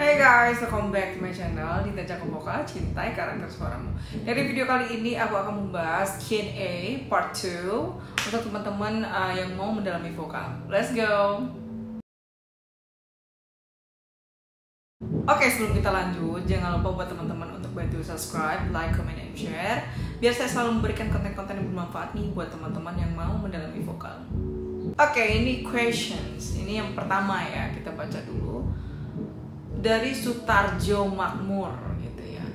Hey guys, welcome back to my channel Dita Cako Vokal, cintai karakter suaramu. Dari video kali ini aku akan membahas Q&A part 2 untuk teman-teman yang mau mendalami vokal. Let's go. Oke, sebelum kita lanjut, jangan lupa buat teman-teman untuk bantu subscribe, like, comment, and share biar saya selalu memberikan konten-konten yang bermanfaat nih buat teman-teman yang mau mendalami vokal. Oke, ini questions. Ini yang pertama ya, kita baca dulu. Dari Sutarjo Makmur gitu ya.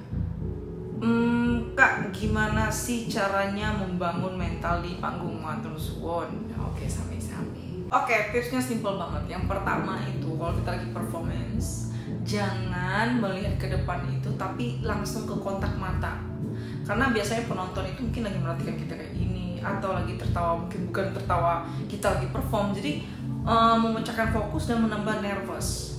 Kak, gimana sih caranya membangun mental di panggung? Matur suwun. Oke, sami-sami. Oke, tipsnya simple banget. Yang pertama itu kalau kita lagi performance, jangan melihat ke depan itu tapi langsung ke kontak mata. Karena biasanya penonton itu mungkin lagi merhatikan kita kayak gini, atau lagi tertawa, mungkin bukan tertawa, kita lagi perform. Jadi memecahkan fokus dan menambah nervous.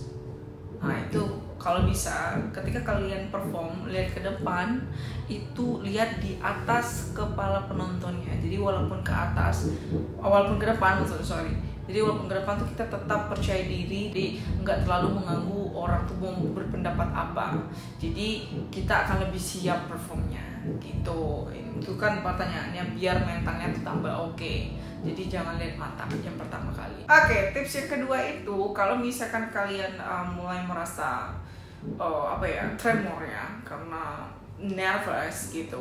Nah itu kalau bisa ketika kalian perform, lihat ke depan, itu lihat di atas kepala penontonnya. Jadi walaupun ke atas, walaupun ke depan, jadi walaupun ke depan tuh kita tetap percaya diri, jadi nggak terlalu mengganggu orang tuh mau berpendapat apa. Jadi kita akan lebih siap performnya gitu. Itu kan pertanyaannya biar mentalnya tuh tambah oke. Jadi jangan lihat mata yang pertama kali. Oke, tips yang kedua itu kalau misalkan kalian mulai merasa tremor ya karena nervous gitu,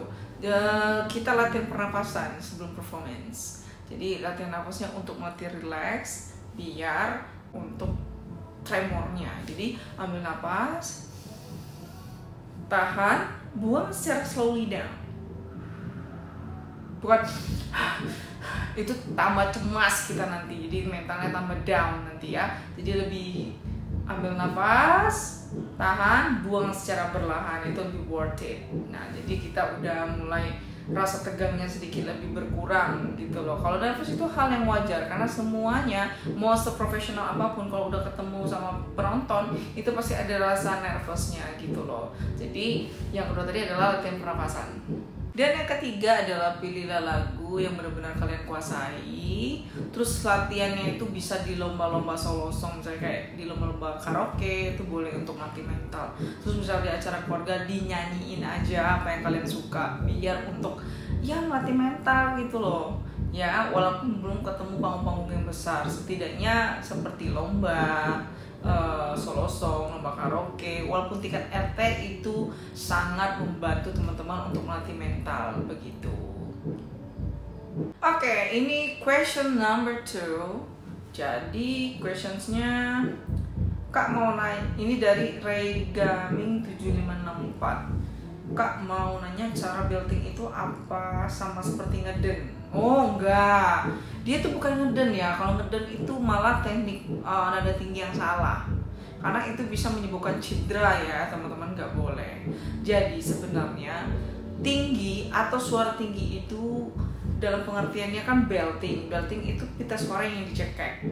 kita latihan pernapasan sebelum performance. Jadi latihan nafasnya untuk melatih relax biar untuk tremornya. Jadi ambil napas, tahan, buang secara slowly down. Bukan itu tambah cemas kita nanti, jadi mentalnya tambah down nanti ya. Jadi lebih ambil nafas, tahan, buang secara perlahan, itu lebih worth it. Nah jadi kita udah mulai rasa tegangnya sedikit lebih berkurang gitu loh. Kalau nervous itu hal yang wajar karena semuanya mau seprofesional apapun kalau udah ketemu sama penonton itu pasti ada rasa nervousnya gitu loh. Jadi yang kedua tadi adalah latihan pernapasan. Dan yang ketiga adalah pilihlah lagu yang benar-benar kalian kuasai. Terus latihannya itu bisa di lomba-lomba solo song, misalnya kayak di lomba-lomba karaoke, itu boleh untuk latih mental. Terus misalnya di acara keluarga dinyanyiin aja apa yang kalian suka, biar untuk ya melatih mental gitu loh. Ya walaupun belum ketemu panggung-panggung yang besar, setidaknya seperti lomba solo song, lomba karaoke, walaupun tingkat RT itu sangat membantu teman-teman untuk melatih mental begitu. Oke, ini question number 2. Jadi questionsnya Kak mau naik, ini dari Ray Gaming 7564. Kak mau nanya cara belting itu apa sama seperti ngeden? Oh enggak, dia tuh bukan ngeden ya. Kalau ngeden itu malah teknik nada tinggi yang salah. Karena itu bisa menyebabkan cedera ya teman-teman, nggak boleh. Jadi sebenarnya tinggi atau suara tinggi itu dalam pengertiannya kan belting. Belting itu pita suara yang dicekek.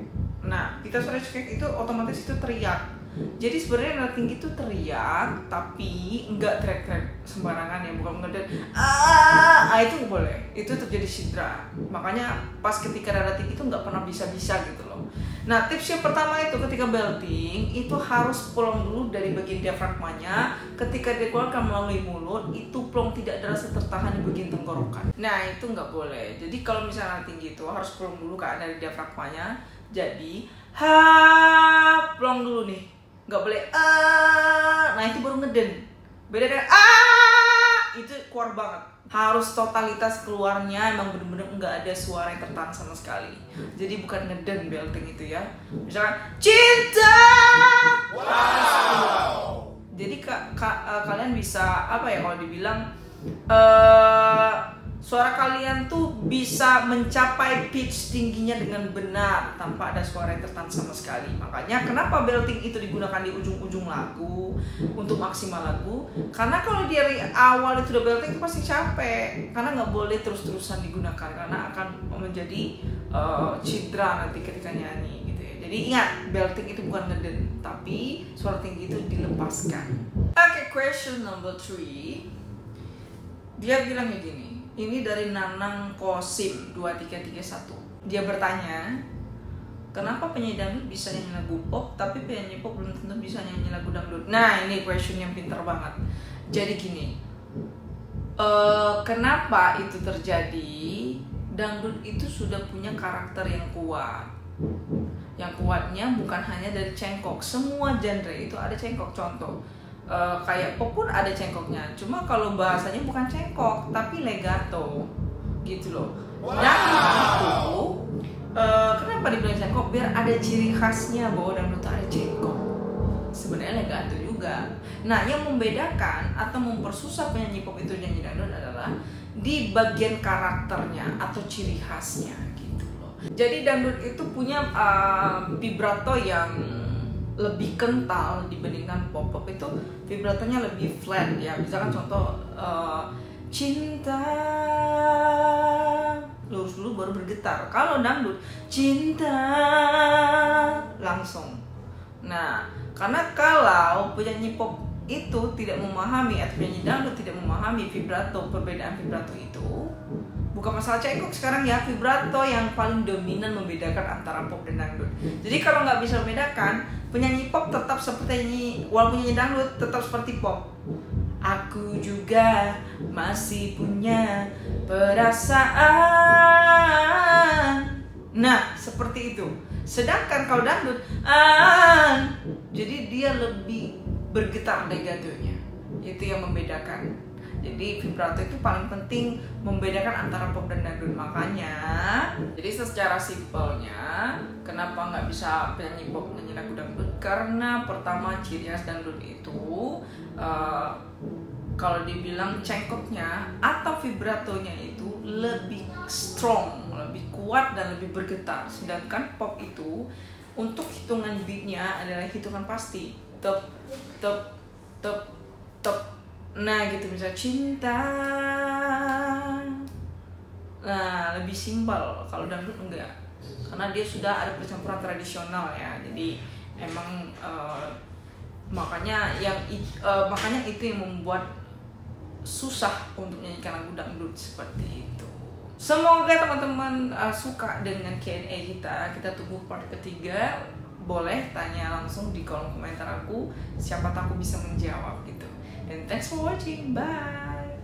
Nah pita suara dicekek itu otomatis itu teriak. Jadi sebenarnya nada tinggi itu teriak, tapi nggak teriak-teriak sembarangan ya, bukan ngeden. Itu nggak boleh, itu terjadi cedera. Makanya pas ketika nada tinggi itu nggak pernah bisa-bisa gitu loh. Nah tips yang pertama itu ketika belting itu harus plong dulu dari bagian diafragmanya. Ketika dikeluarkan melalui mulut itu plong tidak ada rasa tertahan di bagian tenggorokan. Nah itu nggak boleh. Jadi kalau misalnya nada tinggi itu harus plong dulu kan dari diafragmanya. Jadi plong dulu nih. Nggak boleh nah itu baru ngeden. Beda dengan itu keluar banget. Harus totalitas keluarnya, emang bener-bener nggak ada suara yang tertahan sama sekali. Jadi bukan ngeden belting itu ya. Misalkan cinta. Wow. Jadi kalian bisa apa ya kalau dibilang suara kalian tuh bisa mencapai pitch tingginya dengan benar tanpa ada suara yang tertahan sama sekali. Makanya kenapa belting itu digunakan di ujung-ujung lagu untuk maksimal lagu? Karena kalau dari awal itu udah belting itu pasti capek. Karena nggak boleh terus-terusan digunakan karena akan menjadi cedera nanti ketika nyanyi gitu ya. Jadi ingat, belting itu bukan ngeden, tapi suara tinggi itu dilepaskan. Oke, question number 3. Dia bilang kayak gini. Ini dari Nanang Kosim 2331. Dia bertanya, kenapa penyanyi dangdut bisa nyanyi lagu pop tapi penyanyi pop belum tentu bisa nyanyi lagu dangdut? Nah, ini question yang pintar banget. Jadi gini, kenapa itu terjadi? Dangdut itu sudah punya karakter yang kuat. Yang kuatnya bukan hanya dari cengkok, semua genre itu ada cengkok. Contoh, kayak pop pun ada cengkoknya, cuma kalau bahasanya bukan cengkok tapi legato gitu loh. Dangdut itu kenapa dibilang cengkok? Biar ada ciri khasnya bahwa dangdut ada cengkok. Sebenarnya legato juga. Nah, yang membedakan atau mempersusah penyanyi pop itu nyanyi dangdut adalah di bagian karakternya atau ciri khasnya gitu loh. Jadi dangdut itu punya vibrato yang lebih kental dibandingkan pop. Pop itu vibratonya lebih flat ya. Misalkan contoh cinta lurus dulu baru bergetar. Kalau dangdut cinta langsung. Nah, karena kalau penyanyi pop itu tidak memahami atau penyanyi dangdut tidak memahami vibrato, perbedaan vibrato itu bukan masalah cengkok sekarang ya, vibrato yang paling dominan membedakan antara pop dan dangdut. Jadi kalau nggak bisa membedakan, penyanyi pop tetap seperti nyanyi, walaupun penyanyi dangdut tetap seperti pop. Aku juga masih punya perasaan. Nah, seperti itu. Sedangkan kalau dangdut, jadi dia lebih bergetar legatonya. Itu yang membedakan. Jadi vibrato itu paling penting membedakan antara pop dan dangdut. Makanya, jadi secara simpelnya, kenapa nggak bisa penyanyi pop nyanyi lagu dangdut? Karena pertama ciri khas dangdut itu kalau dibilang cengkoknya atau vibratonya itu lebih strong, lebih kuat dan lebih bergetar. Sedangkan pop itu untuk hitungan beatnya adalah hitungan pasti. Tep, tep, tep, tep. Nah gitu, misalnya cinta. Nah lebih simpel. Kalau dangdut enggak, karena dia sudah ada percampuran tradisional ya. Jadi emang makanya itu yang membuat susah untuk menyanyikan lagu dangdut seperti itu. Semoga teman-teman suka dengan Q&A kita. Kita tunggu part ketiga. Boleh tanya langsung di kolom komentar aku, siapa tahu aku bisa menjawab gitu. And thanks for watching, bye.